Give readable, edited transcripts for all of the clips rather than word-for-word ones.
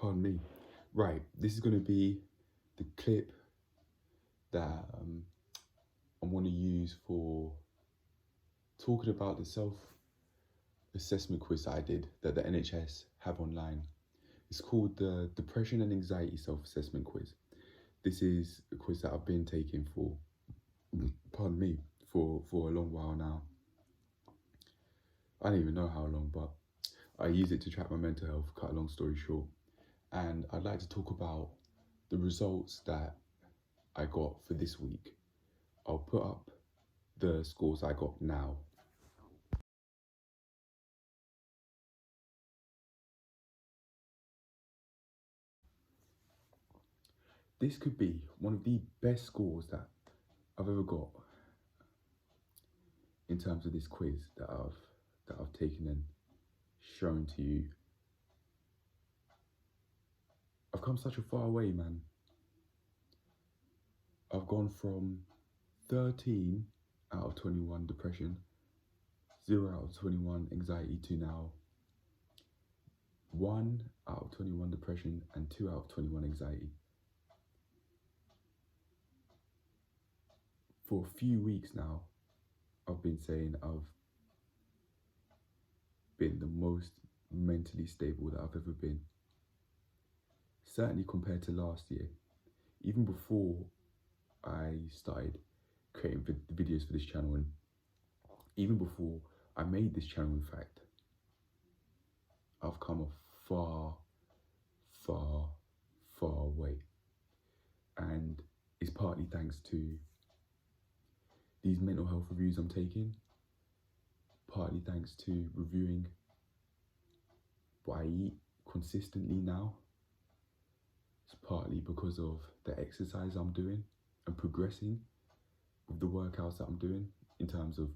Pardon me. Right, this is going to be the clip that I want to use for talking about the self-assessment quiz that I did, that the NHS have online. It's called the Depression and Anxiety Self-Assessment Quiz. This is a quiz that I've been taking for, pardon me, for a long while now. I don't even know how long, but I use it to track my mental health, cut a long story short. And I'd like to talk about the results that I got for this week. I'll put up the scores I got now. This could be one of the best scores that I've ever got in terms of this quiz that I've taken and shown to you. I've come such a far way, man. I've gone from 13 out of 21 depression, 0 out of 21 anxiety, to now 1 out of 21 depression and 2 out of 21 anxiety. For a few weeks now, I've been saying I've been the most mentally stable that I've ever been. Certainly compared to last year. Even before I started creating videos for this channel, and even before I made this channel, in fact, I've come a far, far, far way. And it's partly thanks to these mental health reviews I'm taking, partly thanks to reviewing what I eat consistently now. It's partly because of the exercise I'm doing and progressing with the workouts that I'm doing in terms of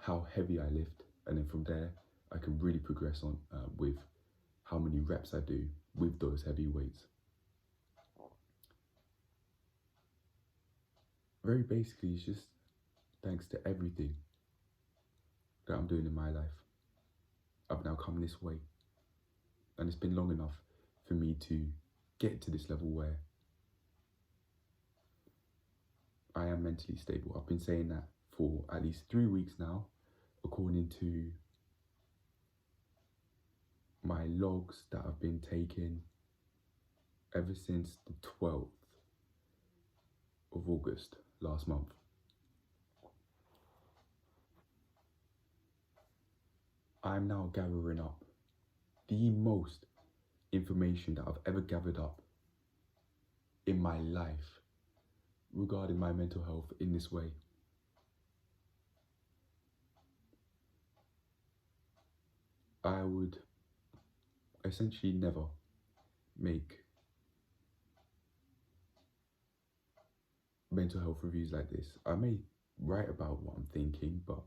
how heavy I lift, and then from there I can really progress on with how many reps I do with those heavy weights. Very basically, it's just thanks to everything that I'm doing in my life. I've now come this way, and it's been long enough for me to get to this level where I am mentally stable. I've been saying that for at least 3 weeks now, according to my logs that I've been taking ever since the 12th of August last month. I'm now gathering up the most information that I've ever gathered up in my life regarding my mental health in this way. I would essentially never make mental health reviews like this. I may write about what I'm thinking, but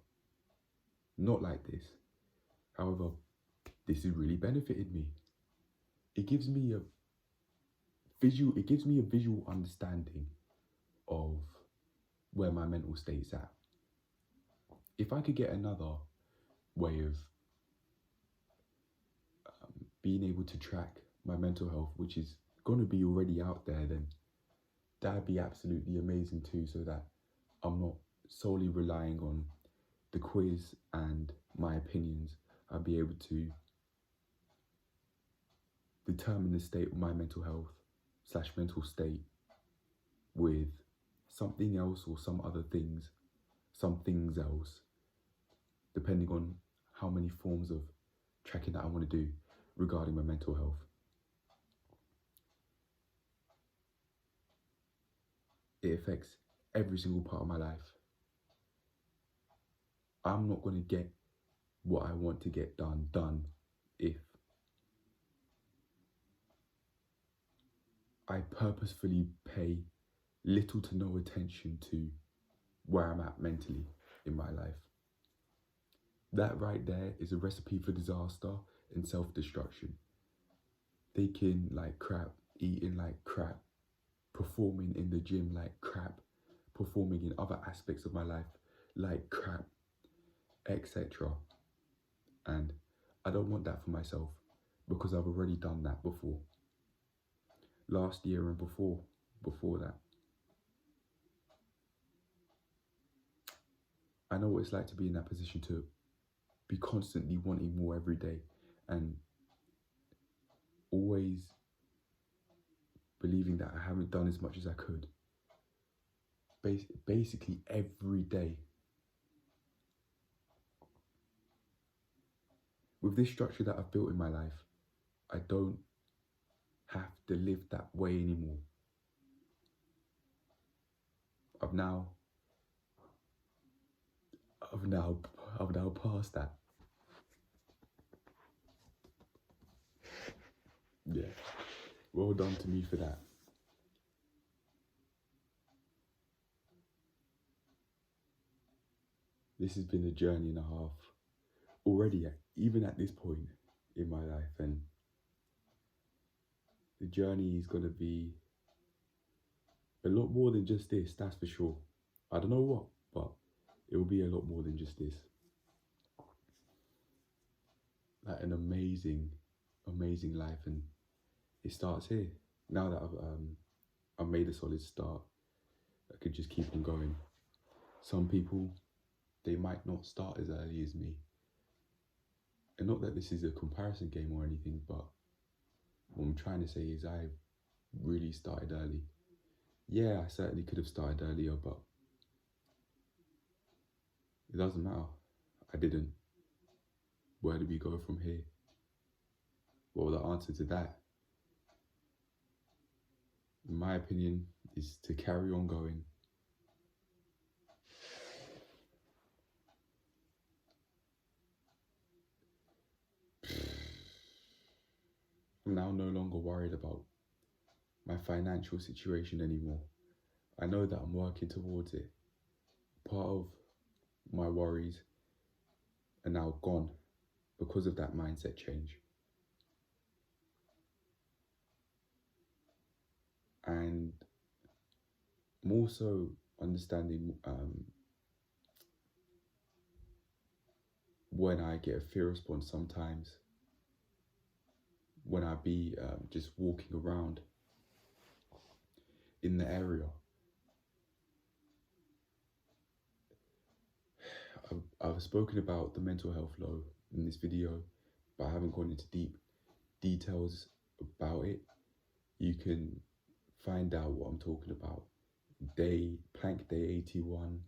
not like this. However, this has really benefited me. It gives me a visual understanding of where my mental state's at. If I could get another way of being able to track my mental health, which is going to be already out there, then that'd be absolutely amazing too, so that I'm not solely relying on the quiz and my opinions. I'll be able to determine the state of my mental health / mental state with something else or some things else, depending on how many forms of tracking that I want to do regarding my mental health. It affects every single part of my life. I'm not going to get what I want to get done if I purposefully pay little to no attention to where I'm at mentally in my life. That right there is a recipe for disaster and self-destruction. Thinking like crap, eating like crap, performing in the gym like crap, performing in other aspects of my life like crap, etc. And I don't want that for myself. because I've already done that before. Last year and before that. I know what it's like to be in that position, to be constantly wanting more every day and always believing that I haven't done as much as I could. Basically every day. With this structure that I've built in my life, I don't have to live that way anymore. I've now passed that. Yeah, well done to me for that. This has been a journey and a half already, even at this point in my life, and the journey is going to be a lot more than just this, that's for sure. I don't know what, but it will be a lot more than just this. Like an amazing life, and it starts here. Now that I've made a solid start, I could just keep on going. Some people, they might not start as early as me. And not that this is a comparison game or anything, but what I'm trying to say is I really started early. Yeah, I certainly could have started earlier, but it doesn't matter. I didn't. Where do we go from here? Well, the answer to that, in my opinion, is to carry on going. I'm now no longer worried about my financial situation anymore. I know that I'm working towards it. Part of my worries are now gone because of that mindset change. And more so understanding when I get a fear response sometimes, when I be just walking around in the area. I've spoken about the mental health low in this video, but I haven't gone into deep details about it. You can find out what I'm talking about. Plank day 81,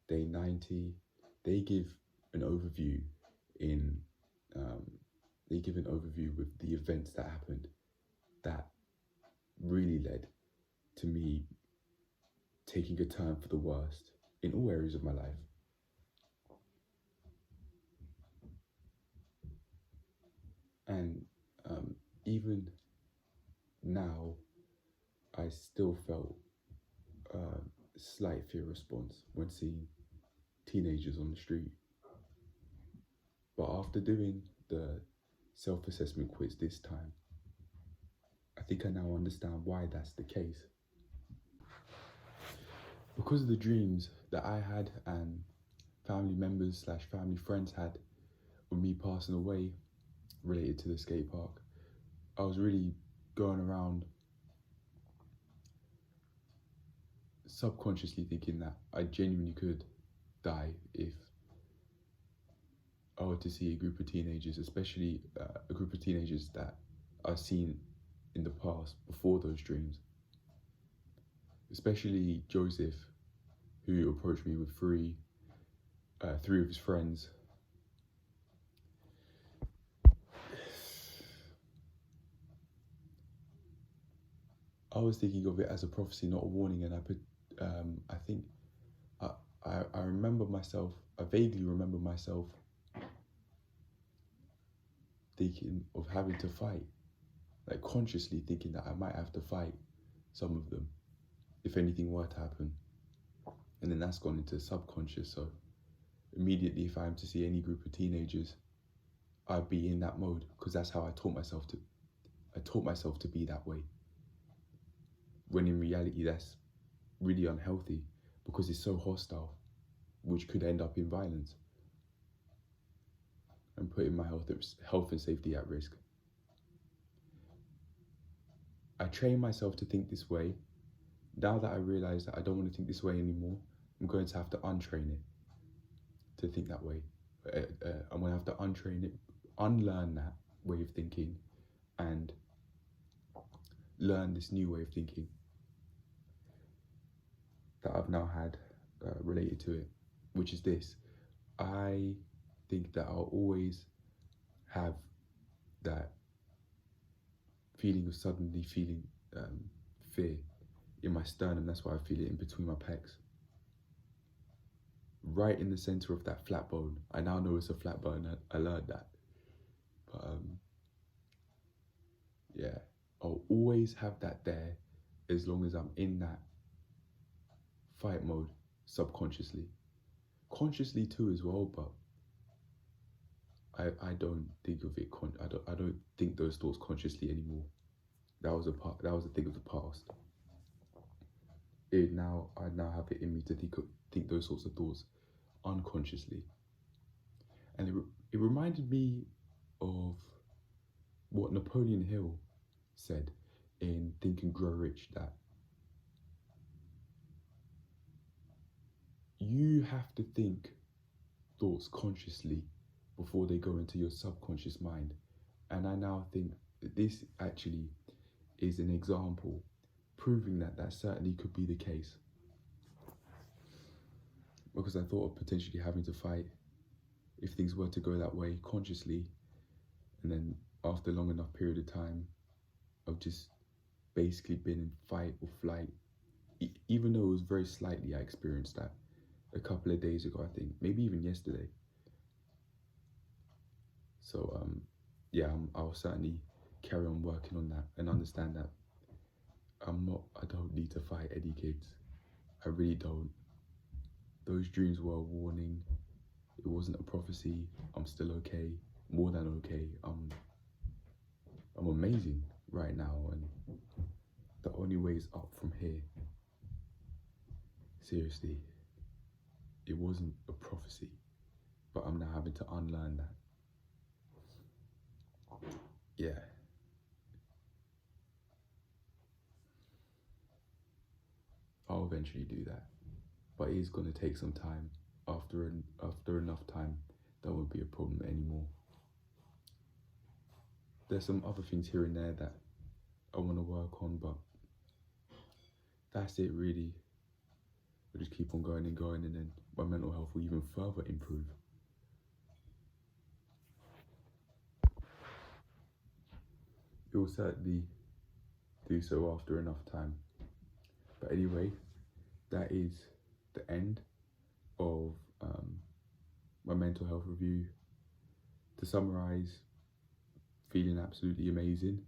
day 90, they give an overview with the events that happened that really led to me taking a turn for the worst in all areas of my life. And even now, I still felt a slight fear response when seeing teenagers on the street. But after doing the self-assessment quiz this time, I think I now understand why that's the case. Because of the dreams that I had and family members / family friends had of me passing away related to the skate park, I was really going around subconsciously thinking that I genuinely could die if I were to see a group of teenagers, especially a group of teenagers that I've seen in the past before those dreams. Especially Joseph, who approached me with three of his friends. I was thinking of it as a prophecy, not a warning, and I think I remember myself, I vaguely remember myself thinking of having to fight, like consciously thinking that I might have to fight some of them if anything were to happen. And then that's gone into subconscious, so immediately if I'm to see any group of teenagers, I'd be in that mode, because that's how I taught myself to be that way. When in reality, that's really unhealthy because it's so hostile, which could end up in violence and putting my health and safety at risk. I train myself to think this way. Now that I realize that I don't want to think this way anymore, I'm going to have to untrain it to think that way. I'm going to have to untrain it, unlearn that way of thinking, and learn this new way of thinking that I've now had related to it, which is this. I think that I'll always have that feeling of suddenly feeling fear in my sternum. That's why I feel it in between my pecs, right in the center of that flat bone. I now know it's a flat bone. I learned that, but yeah, I'll always have that there as long as I'm in that fight mode subconsciously, consciously too as well. But I don't think of it. I don't think those thoughts consciously anymore. That was a thing of the past. I now have it in me to think those sorts of thoughts unconsciously, and it reminded me of what Napoleon Hill said in Think and Grow Rich, that you have to think thoughts consciously before they go into your subconscious mind. And I now think that this actually is an example proving that that certainly could be the case. Because I thought of potentially having to fight if things were to go that way consciously, and then after a long enough period of time, I've just basically been in fight or flight. Even though it was very slightly, I experienced that a couple of days ago, I think, maybe even yesterday. So yeah, I'll certainly carry on working on that and understand that I don't need to fight any kids. I really don't. Those dreams were a warning. It wasn't a prophecy. I'm still okay, more than okay. I'm amazing right now, and the only way is up from here. Seriously, it wasn't a prophecy, but I'm now having to unlearn that. Yeah. I'll eventually do that, but it's going to take some time. After enough time, that won't be a problem anymore. There's some other things here and there that I want to work on, but that's it really. I'll just keep on going, and then my mental health will even further improve. It will certainly do so after enough time. But anyway, that is the end of my mental health review. To summarize, feeling absolutely amazing.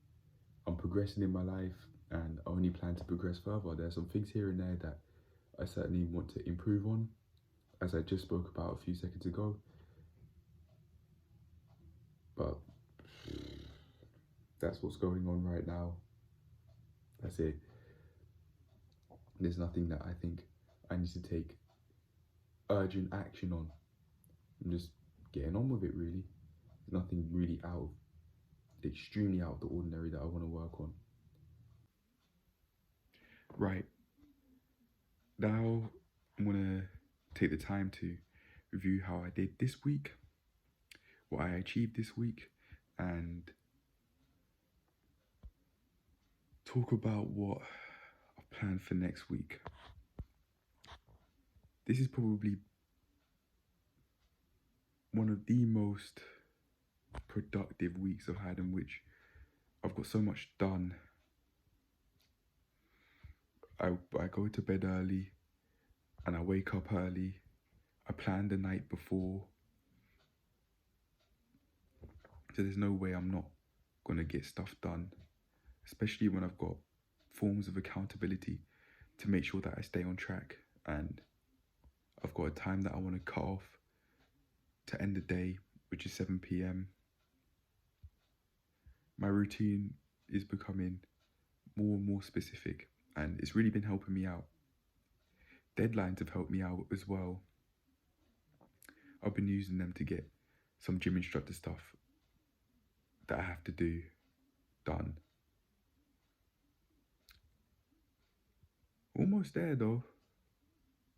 I'm progressing in my life, and I only plan to progress further. There are some things here and there that I certainly want to improve on, as I just spoke about a few seconds ago. But that's what's going on right now. That's it. There's nothing that I think I need to take urgent action on. I'm just getting on with it, really. There's nothing really extremely out of the ordinary that I want to work on. Right. Now I'm going to take the time to review how I did this week, what I achieved this week, and talk about what I've planned for next week. This is probably one of the most productive weeks I've had, in which I've got so much done. I go to bed early and I wake up early. I plan the night before. So there's no way I'm not going to get stuff done, especially when I've got forms of accountability to make sure that I stay on track, and I've got a time that I want to cut off to end the day, which is 7 p.m. My routine is becoming more and more specific, and it's really been helping me out. Deadlines have helped me out as well. I've been using them to get some Gym Instructor stuff that I have to do done. Almost there though.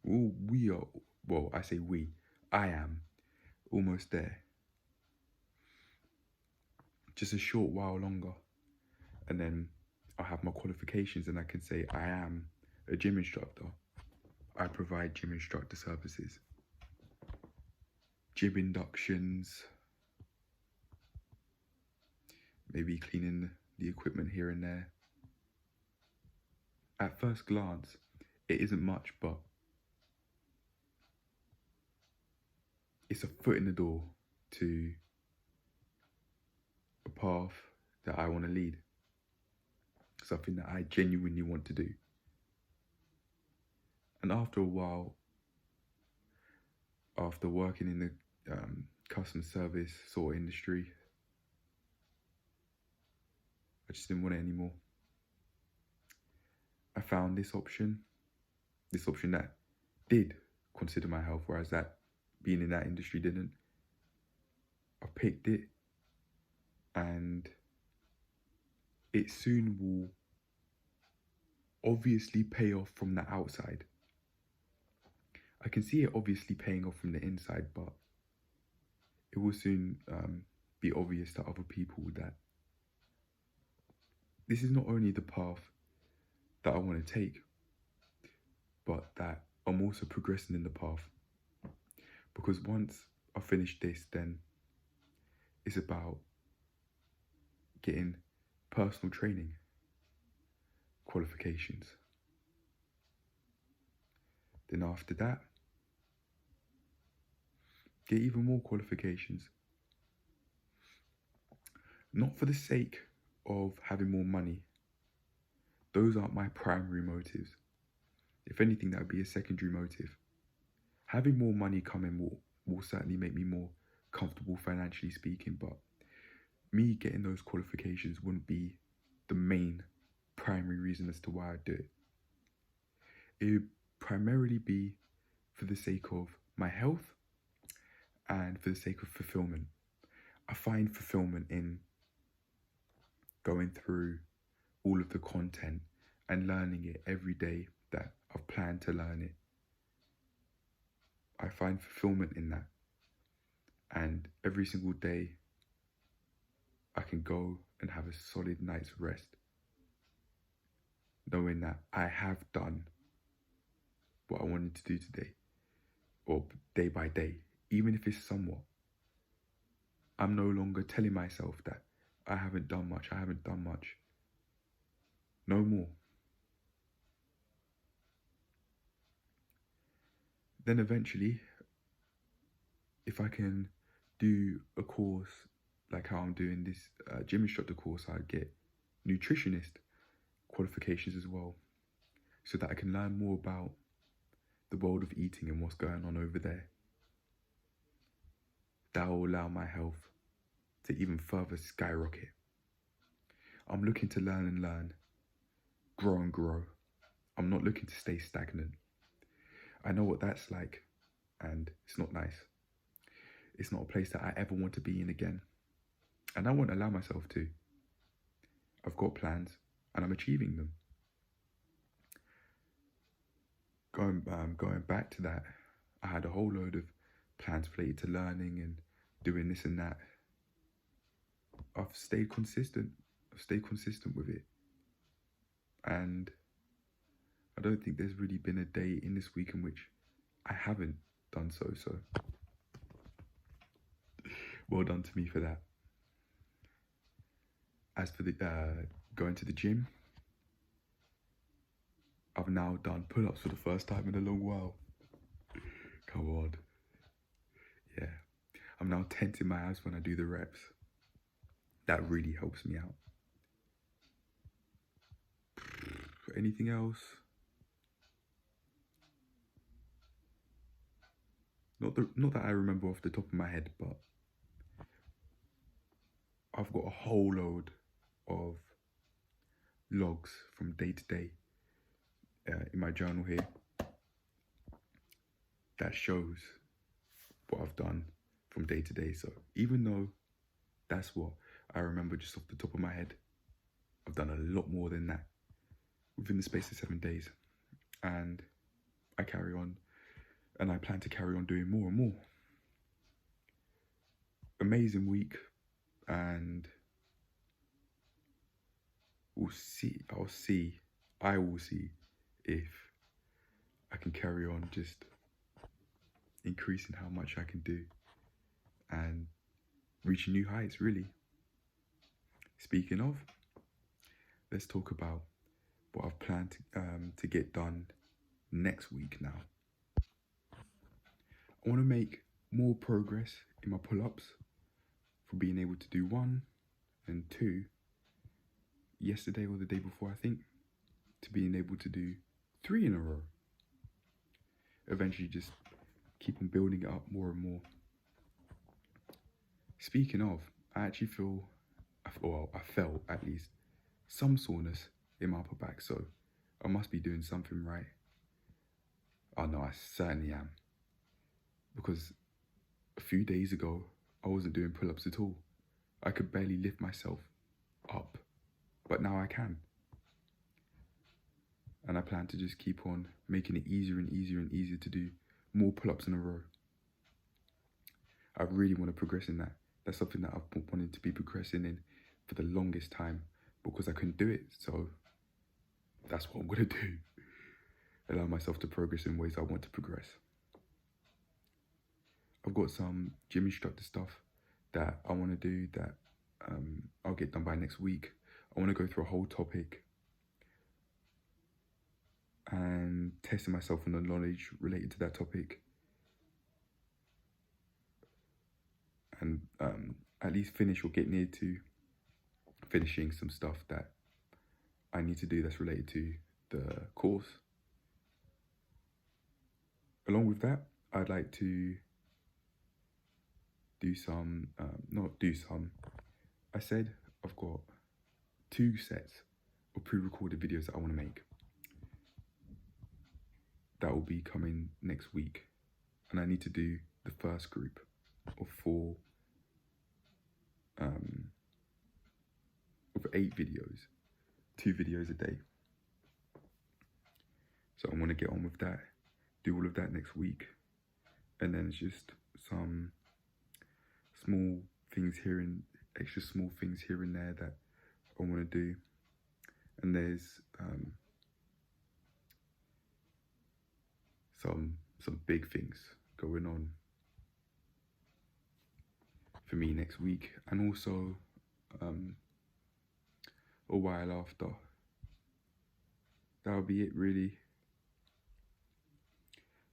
Well, we are, well, I say we, I am almost there. Just a short while longer. And then I'll have my qualifications and I can say I am a gym instructor. I provide gym instructor services, gym inductions, maybe cleaning the equipment here and there. At first glance, it isn't much, but it's a foot in the door to a path that I want to lead, something that I genuinely want to do. And after a while, after working in the customer service sort of industry, I just didn't want it anymore. I found this option that did consider my health, whereas that being in that industry didn't. I picked it, and it soon will obviously pay off from the outside. I can see it obviously paying off from the inside, but it will soon be obvious to other people that this is not only the path that I want to take, but that I'm also progressing in the path. Because once I finish this, then it's about getting personal training qualifications. Then after that, get even more qualifications. Not for the sake of having more money. Those aren't my primary motives. If anything, that would be a secondary motive. Having more money come in will certainly make me more comfortable financially speaking, but me getting those qualifications wouldn't be the main primary reason as to why I do it. It would primarily be for the sake of my health and for the sake of fulfillment. I find fulfillment in going through all of the content and learning it every day that I've planned to learn it. I find fulfillment in that. And every single day, I can go and have a solid night's rest, knowing that I have done what I wanted to do today, or day by day, even if it's somewhat. I'm no longer telling myself that I haven't done much. No more. Then eventually, if I can do a course like how I'm doing this gym instructor course, I get nutritionist qualifications as well, so that I can learn more about the world of eating and what's going on over there. That will allow my health to even further skyrocket. I'm looking to learn and learn, grow and grow. I'm not looking to stay stagnant. I know what that's like, and it's not nice. It's not a place that I ever want to be in again. And I won't allow myself to. I've got plans, and I'm achieving them. Going back to that, I had a whole load of plans related to learning and doing this and that. I've stayed consistent with it. And I don't think there's really been a day in this week in which I haven't done so. Well done to me for that. As for the going to the gym, I've now done pull-ups for the first time in a long while. Come on. Yeah. I'm now tensing my abs when I do the reps. That really helps me out. Anything else? Not that I remember off the top of my head, but I've got a whole load of logs from day to day in my journal here that shows what I've done from day to day. So even though that's what I remember just off the top of my head, I've done a lot more than that within the space of 7 days. and I carry on, and I plan to carry on doing more and more. Amazing week, and I will see if I can carry on just increasing how much I can do and reaching new heights, really. Speaking of, let's talk about what I've planned to get done next week now. I want to make more progress in my pull-ups from being able to do 1 and 2 yesterday or the day before, I think, to being able to do 3 in a row. Eventually just keep on building it up more and more. Speaking of, I actually I felt at least some soreness in my upper back, so I must be doing something right. Oh no, I certainly am. Because a few days ago, I wasn't doing pull-ups at all. I could barely lift myself up, but now I can. And I plan to just keep on making it easier and easier and easier to do more pull-ups in a row. I really want to progress in that. That's something that I've wanted to be progressing in for the longest time because I couldn't do it. So that's what I'm going to do. Allow myself to progress in ways I want to progress. I've got some gym instructor stuff that I want to do that I'll get done by next week. I want to go through a whole topic and testing myself on the knowledge related to that topic. And at least finish or get near to finishing some stuff that I need to do that's related to the course. Along with that, I'd like to do some, I said I've got 2 sets of pre-recorded videos that I want to make. That will be coming next week. And I need to do the first group of 4, of 8 videos, 2 videos a day. So I want to get on with that, do all of that next week. And then it's just some extra small things here and there that I want to do. And there's some big things going on for me next week, and also a while after. That'll be it, really.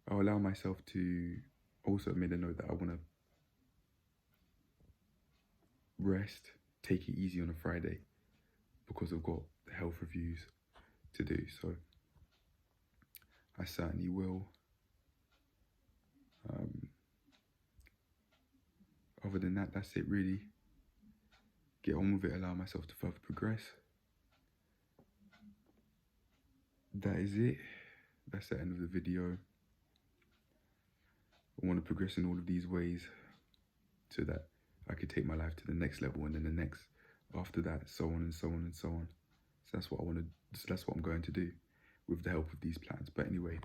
I'll allow myself to also make a note that I want to rest, take it easy on a Friday, because I've got the health reviews to do, so I certainly will. Other than that, that's it, really. Get on with it, allow myself to further progress. That is it. That's the end of the video. I want to progress in all of these ways so that I could take my life to the next level, and then the next after that, so on and so on and so on. So that's what that's what I'm going to do with the help of these plans. But anyway,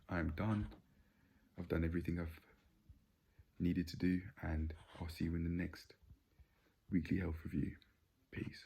I'm done. I've done everything I've needed to do, and I'll see you in the next weekly health review. Peace.